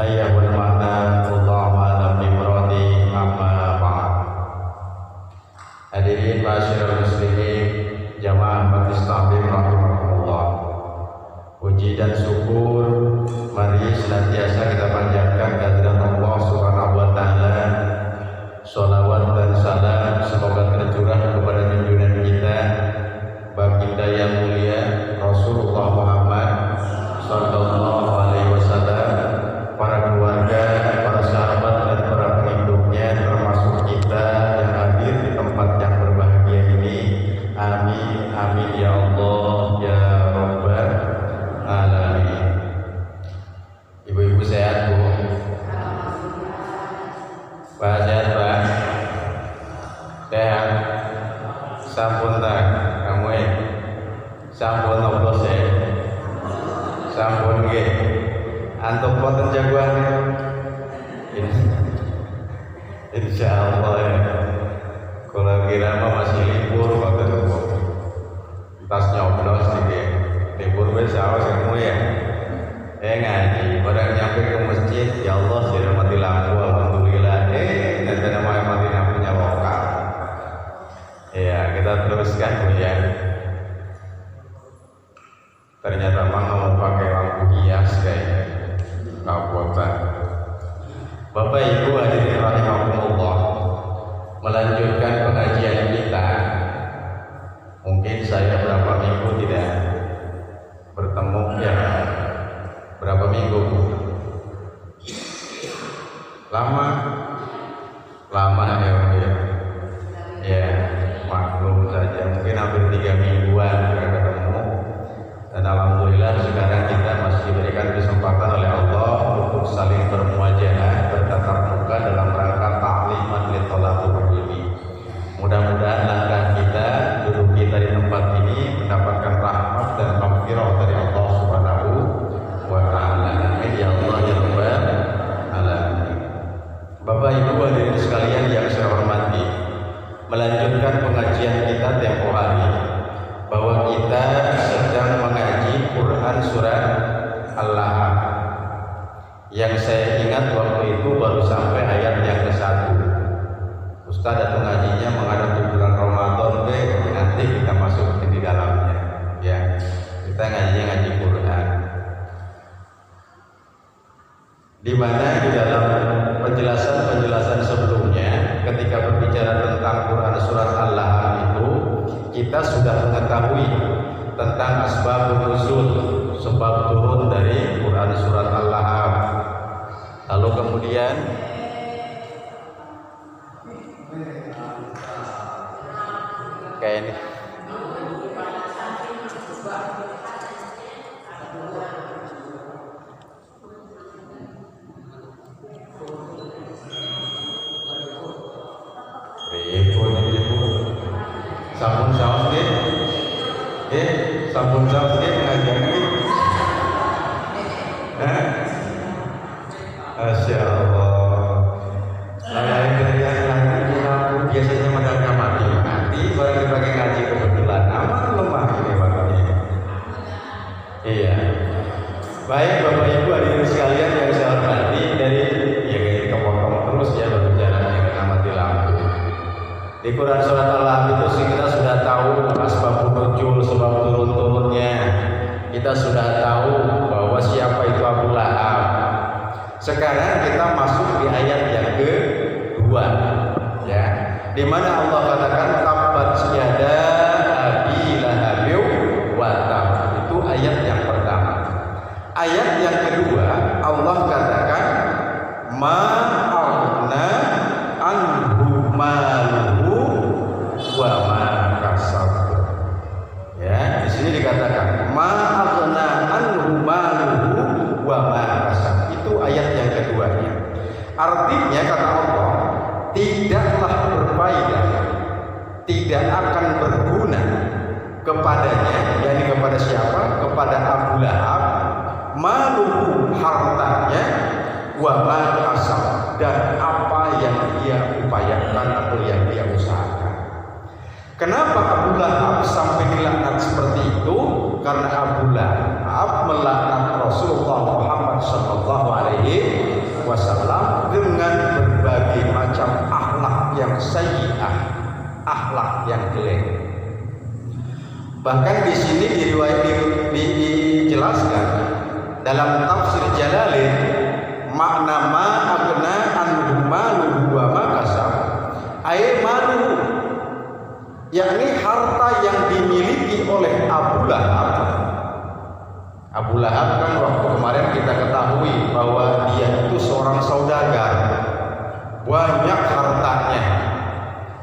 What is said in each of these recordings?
hidayah wal ma'na wallahu a'lam bi muradi amma ba'd. Hadirin ma'asyiral muslimin jamaah majlis taklim rahimakumullah. Puji dan syukur mari senantiasa kita panjatkan kehadirat Allah Subhanahu wa taala. Sholawat dan salam semoga tercurah kepada junjungan kita baginda yang mulia Rasulullah Muhammad sallallahu alaihi wasallam, para keluarga, para sahabat dan para pengikutnya, termasuk kita yang hadir di tempat yang berbahagia ini. Amin amin ya Allah ya Rabbal alamin. Ibu-ibu sehat, Bu? Pak sehat, Pak? Sehat? Sampun tak kamu sampun nopo se? Sampun nggih. Antuk boten jagoan. Insyaallah ya. Kalau kira mah masih libur boten kok. Tas nyoblos iki. Libur wis awas kamu ya. Ngaji, pada nyampe ke masjid, ya Allah sudah mati lampu, alhamdulillah. Nanti nama mati lampunya lokal. Ya, kita teruskan Bu ya. Ternyata mau pakai lampu hias kayaknya. Kabupaten. Bapak Ibu hadirin rahimakumullah, melanjutkan pengajian kita. Mungkin saya berapa minggu tidak bertemu ya. Berapa minggu? Lama ya. Ya, maklum saja. Mungkin hampir 3 mingguan kita ketemu. Dan alhamdulillah sekarang kita masih diberikan kesempatan oleh Allah untuk saling bermuajahah, bertatap muka dalam rangka ta'liman li thalabil ilmi. Mudah-mudahan langkah kita, duduk kita di tempat ini mendapatkan rahmat dan maghfirah dari Allah Subhanahu wa ta'ala. Amin ya Allah ya Rabbal alamin. Bapak Ibu hadirin sekalian yang saya hormati, melanjutkan pengajian kita tempo hari, bahwa kita sedang mengaji Quran surat Al-Lahab. Yang saya ingat waktu itu baru sampai ayat yang ke-1. Ustaz datang ngajinya menghadapi bulan Ramadan deh, nanti kita masuk di dalamnya ya. Kita ngaji Quran. Di mana di dalam penjelasan sebelumnya ketika berbicara tentang Quran surat Al-Lahab itu kita sudah mengetahui tentang asbabun nuzul, sebab turun dari Quran surat Al-Lahab. Lalu kemudian kayak ini sampun saus pengajian ini. Masya Allah. Lain dari yang lain biasanya mereka mati baru dipakai ngaji kebetulan. Amat lemah ini waktunya. Iya. Baik Bapak Ibu hadirin sekalian yang saya hormati, dari ya kepotong terus ya berbicara yang mati lampu. Di Quran surat Al-Lahab itu kita sudah tahu asbabun nuzul, sebab turun-turunnya. Kita sudah tahu bahwa siapa itu Abu Lahab. Sekarang kita masuk di ayat yang kedua, ya, di mana Allah katakan tabbat yada abi lahabin wa tab. Itu ayat yang pertama. Ayat yang kedua Allah katakan ma aghna anhu maluhu wa ma kasab. Ya, di sini dikatakan ma aghna anhu maluhu wa ma kasab. Itu ayat yang keduanya. Artinya kata Allah, tidaklah berfaedah, tidak akan berguna kepadanya, yakni kepada siapa? Kepada Abu Lahab, maluhu hartanya, wa ma kasab, dan apa yang dia upayakan atau yang dia usahakan. Kenapa Abu Lahab sampai dilaknat seperti itu? Karena Abu Lahab melaknat Rasulullah Muhammad sallallahu alaihi akhlak yang jelek. Bahkan di sini dijelaskan dalam tafsir Jalalain, makna ma agna anhu maluhu wa ma kasab ay maluhu, yakni harta yang dimiliki oleh Abu Lahab. Abu Lahab kan waktu kemarin kita ketahui bahwa dia itu seorang saudagar, banyak hartanya.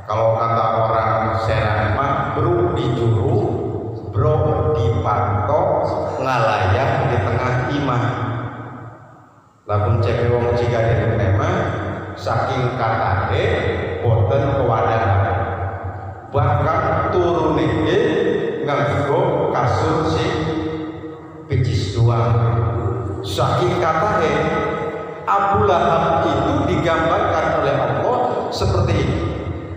Kalau kata orang Serang mah bro dijuru, bro dipantok, ngalayah di tengah imah. Lamun cek wong Cigadeng mah saking katane boten kewadahan. Bahkan turun iki nganggo kasur si picis doang. Saking katane Abu Lahab itu digambarkan oleh Allah seperti ini.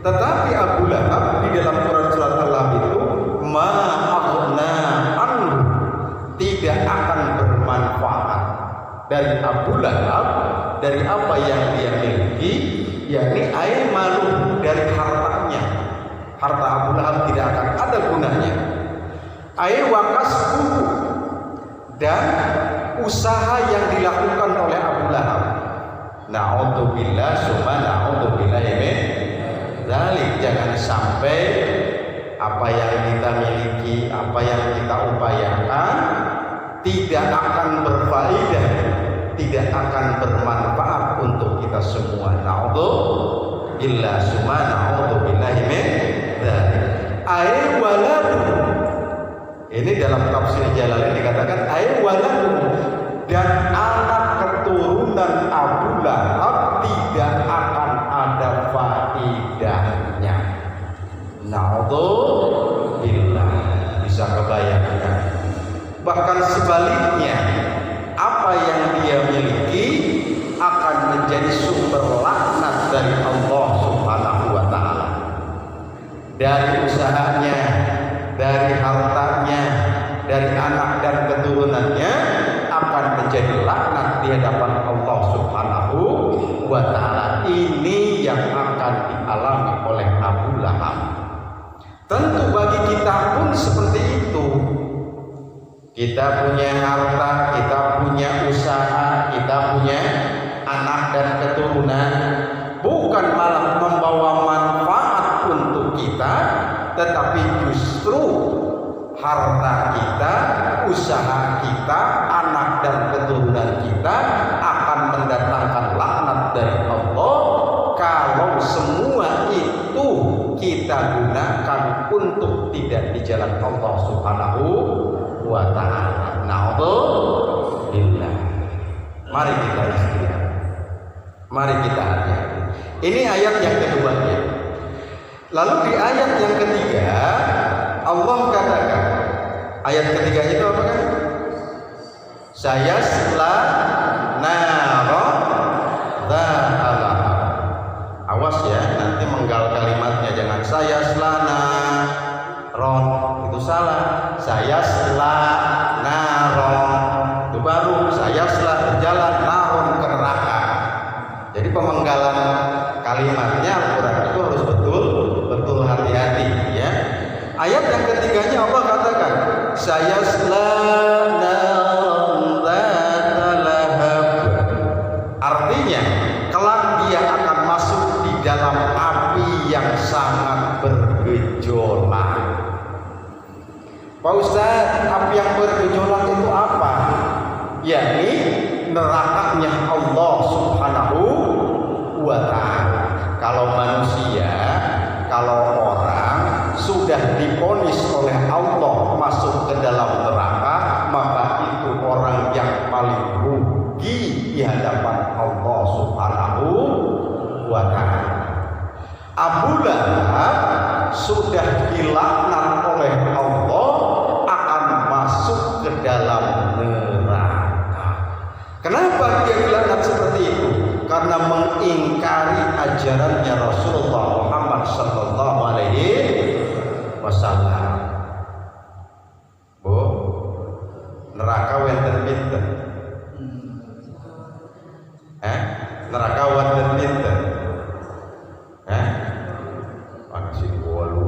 Tetapi Abu Lahab di dalam Quran surat Al-Lahab itu ma'aghna anhu, tidak akan bermanfaat dari Abu Lahab, dari apa yang dia miliki, yakni air malu, dari hartanya. Harta Abu Lahab tidak akan ada gunanya. Air wakasbu, dan usaha yang dilakukan oleh Abu Lahab. Na'udzubillah summa na'udzubillah min dzalik. Jangan sampai apa yang kita miliki, apa yang kita upayakan tidak akan berfaedah, tidak akan bermanfaat untuk kita semua. Na'udzubillah summa na'udzubillah min dzalik. Ay waladu, ini dalam tafsir Jalalain dikatakan ay waladu, dan anak keturunan Abu Lahab tidak akan ada faedahnya. Na'udzubillah, bisa kebayangkan. Bahkan sebaliknya, apa yang dia miliki akan menjadi sumber laknat dari Allah Subhanahu wa taala. Dari usahanya, dari hartanya, dari anak dan keturunannya akan menjadi laknat di hadapan Allah Subhanahu wa taala. Ini yang akan dialami oleh Abu Lahab. Tentu bagi kita pun seperti itu. Kita punya harta, kita punya usaha, kita punya anak dan keturunan, bukan malah membawa manfaat untuk kita, tetapi justru harta kita, usaha kita, anak dan keturunan kita akan mendatangkan laknat dari Allah kalau semua itu kita gunakan untuk tidak di jalan Allah Subhanahu wa ta'ala. Na'udzubillah. Mari kita istighfar. Mari kita hati-hati. Ini ayat yang keduanya. Lalu di ayat yang ketiga Allah katakan, ayat ketiganya itu apa kan? Sayasla nara dzata lahab. Awas ya, nanti menggal kalimatnya, jangan sayasla naron, itu salah. Sayasla naron itu baru, sayasla berjalan, naron ke neraka. Jadi pemenggalan kalimatnya Al-Quran itu harus betul hati-hati ya. Ayat yang ketiganya Allah katakan sayasla naron dzata lahab, artinya kelak dia akan masuk di dalam api yang sangat bergejolak. Pak Ustaz, api yang bergejolak itu apa? Yakni nerakanya Allah Subhanahu wa ta'ala. Kalau manusia, kalau orang sudah divonis oleh Allah masuk ke dalam neraka, maka itu orang yang paling rugi di hadapan Allah Subhanahu wa ta'ala. Abu Lahab sudah dilaknat oleh Allah akan masuk ke dalam neraka. Kenapa dia dilaknat seperti itu? Karena mengingkari ajarannya Rasulullah Muhammad sallallahu alaihi wasallam. Bu, neraka wonten pinten? Neraka wonten pinten? Panci 8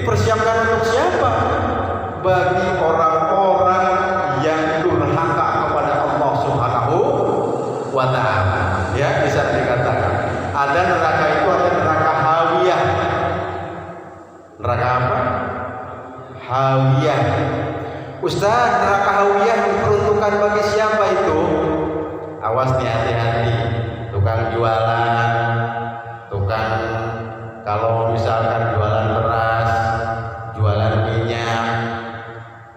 dipersiapkan untuk siapa? Bagi orang-orang yang durhaka kepada Allah Subhanahu wa ta'ala. Ya, bisa dikatakan ada neraka itu, ada neraka hawiyah. Neraka apa? Hawiyah. Ustaz, neraka hawiyah diperuntukkan bagi siapa itu? Awas nih, hati-hati. Tukang jualan, tukang kalau misalkan jualan beras, jualan minyak,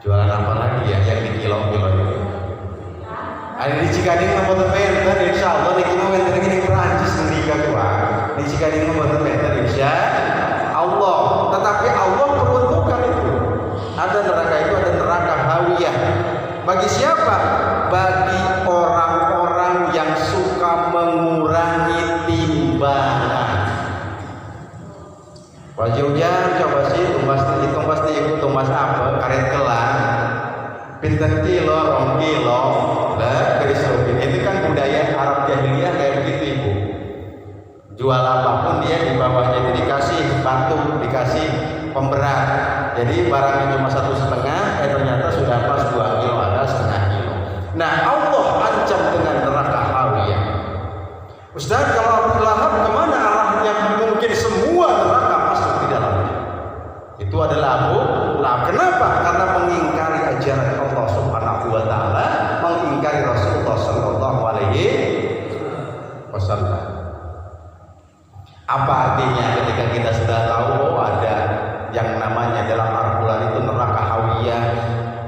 jualan apa lagi ya yang di kilo-kilo itu. Ada di Cikading ngoboten benten, insyaallah niki mah benten gini Perancis ngendika gua. Di Cikading ngoboten benten insyaallah. Tetapi Allah peruntukkan itu. Ada neraka itu, ada neraka hawiyah. Bagi siapa? Bagi orang-orang yang suka mengurangi timbangan. Wajib hujan coba sih tumbas ikut tumbas apa karet kelang pinten kilo rong kilo lah keris rupin. Itu kan budaya Arab jahiliyah kayak begitu ibu. Jual apapun dia di bawahnya itu dikasih batu, dikasih pemberat. Jadi barangnya cuma 1,5, ternyata sudah pas 2 kilo, ada setengah kilo. Nah, Allah ancam dengan neraka hawiyah. Ustaz, kalau Abu Lahab kemana arahnya? Mungkin semua neraka masuk di dalamnya. Itu adalah Abu Lahab. Kenapa? Karena mengingkari ajaran Allah Subhanahu wa ta'ala, mengingkari Rasulullah sallallahu alaihi wasallam. Apa artinya ketika kita sudah tahu ada yang namanya dalam Al-Quran itu neraka hawiyah,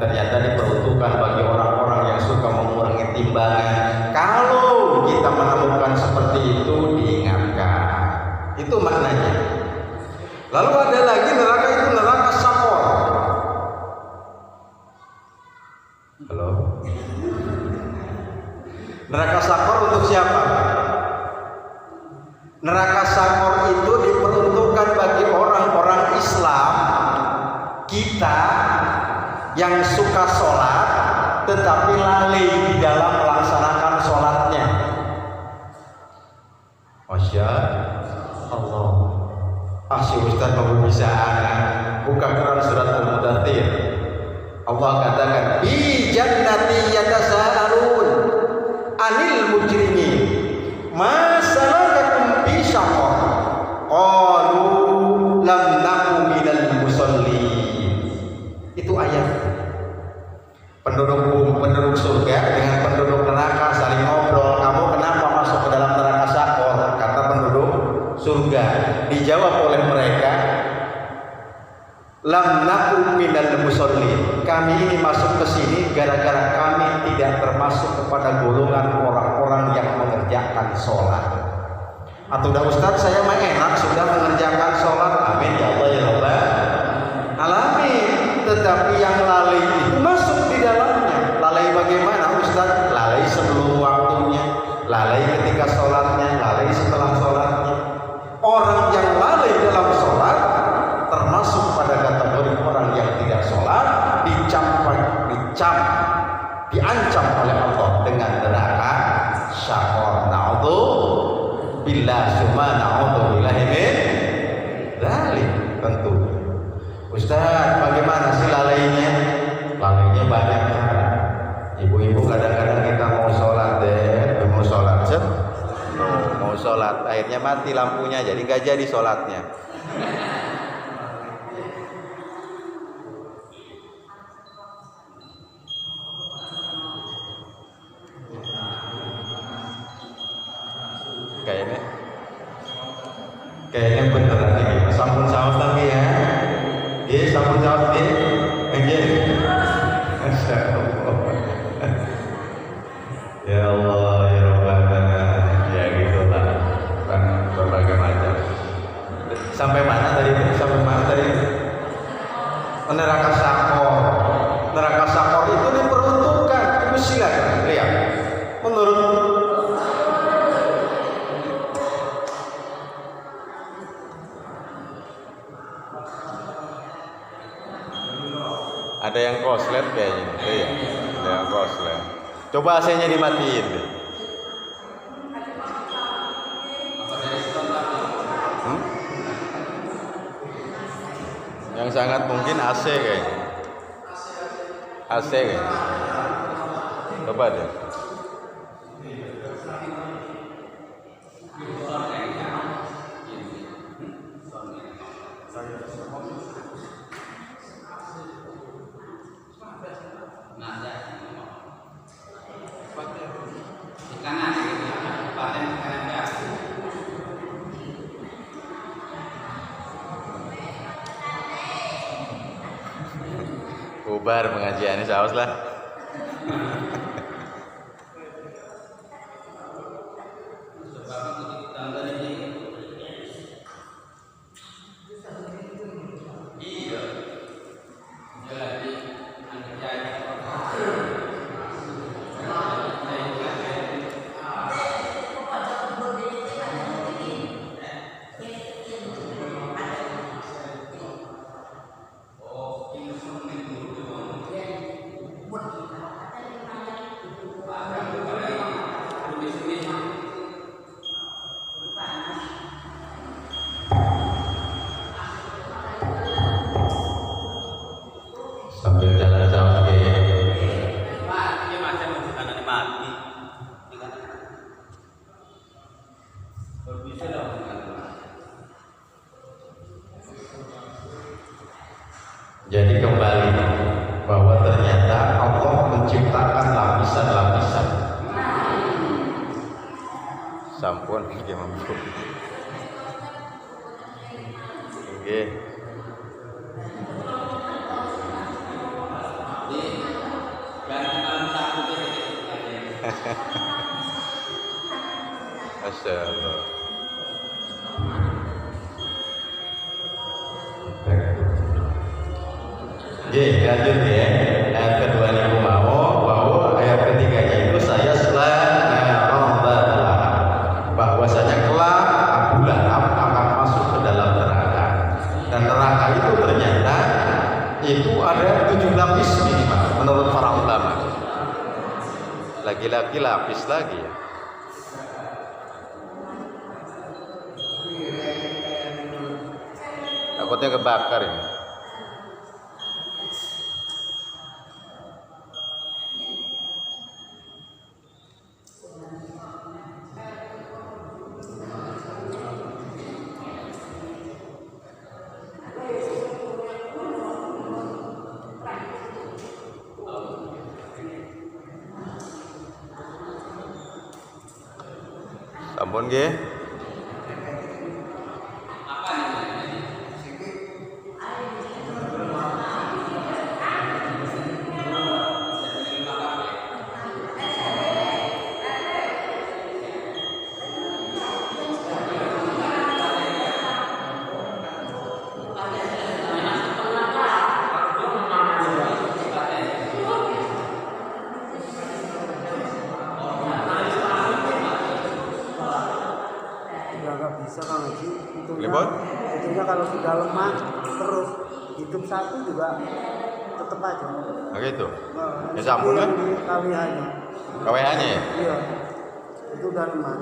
ternyata diperuntukkan bagi orang-orang yang suka mengurangi timbangan. Kalau kita menemukan seperti itu, diingatkan. Itu maknanya. Lalu ada lagi neraka itu neraka sakor. Halo. Neraka sakor untuk siapa? Neraka sakor itu diperuntukkan bagi orang-orang Islam kita yang suka sholat tetapi lalai di dalam melaksanakan sholatnya. Masya Allah. Si Ustaz mau bisa anak buka Quran surat Al-Mudaththir. Allah katakan bi jannati yatasaalun anil mujrimin ma salakakum fi saqar qalu lam naku minal musallin. Itu ayat. Penduduk surga dengan penduduk neraka saling ngobrol, kamu kenapa masuk ke dalam neraka sakor? Kata penduduk surga, dijawab oleh mereka, lam naku minal musallin. Kami ini masuk ke sini gara-gara kami tidak termasuk kepada golongan orang-orang yang mengerjakan sholat. Atau udah Ustaz, saya mah enak sudah mengerjakan sholat. Amin ya Allah ya Rabbal alamin. Tetapi yang lalai itu masuk di dalamnya. Lalai bagaimana Ustaz? Lalai sebelum waktunya, lalai ketika sholatnya, lalai setelah sholatnya. Orang yang lalai dalam sholat termasuk pada kategori orang yang tidak sholat, diancam oleh Allah dengan neraka syaqor. Na'udzubillah summa na'udzubillah min dzalik. Tentu Ustaz, bagaimana sih lalainya? Lalainya banyak cara. Ibu-ibu kadang-kadang kita mau sholat mau sholat akhirnya mati lampunya, jadi nggak jadi sholatnya. Kayaknya beneran nih, sampun saus lagi ya. Sampun saus nih, aja. Masya Allah. Ya Allah, ya Rabbana, ya gitulah, kan berbagai macam. Sampai mana tadi? Neraka sakor. Neraka sakor itu diperuntukkan. Ibu silakan lihat. Menurut ada yang koslet kayaknya. Iya, ada yang koslet. Coba AC-nya dimatiin deh. Yang Yang sangat mungkin AC kayaknya. AC kayaknya. Coba deh. Bubar pengajian ini saus lah. Sambil jalan sama dia. Dia masih menunjukkan mati. Berbisa dong. Jadi kembali bahwa ternyata Allah menciptakan lapisan-lapisan. Sampun iki mampu. Nggih. Masya Allah. Lanjut ya. Ayat kedua ini mau bahwa ayat ketiganya itu saya bahwasanya kelak Abu Lahab akan masuk ke dalam neraka. Dan neraka itu ternyata itu ada 7 lapis minimal menurut para ulama. Lagi-lagi lapis lagi ya. Takutnya kebakar ini. Sampun nggih. Bisa Kang Haji, Itunya kalau sudah lemah terus hidup satu juga tetap aja. Nah gitu. Ya sampun kan? KWH-nya ya? Iya. Itu udah lemah.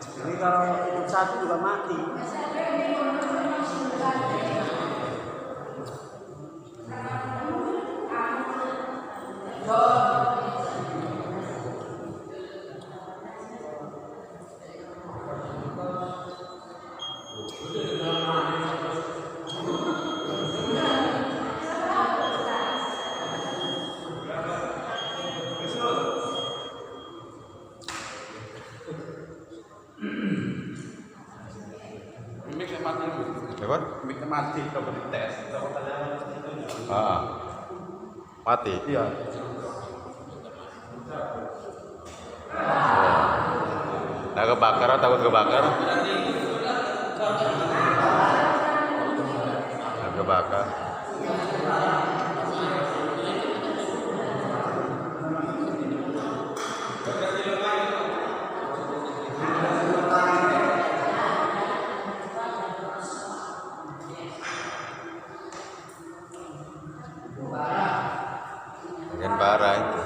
Jadi kalau hidup satu juga mati. Mati kalau dites. Mati. Iya. Nah kebakaran, takut kebakar. Nah kebakar. Mungkin parah itu.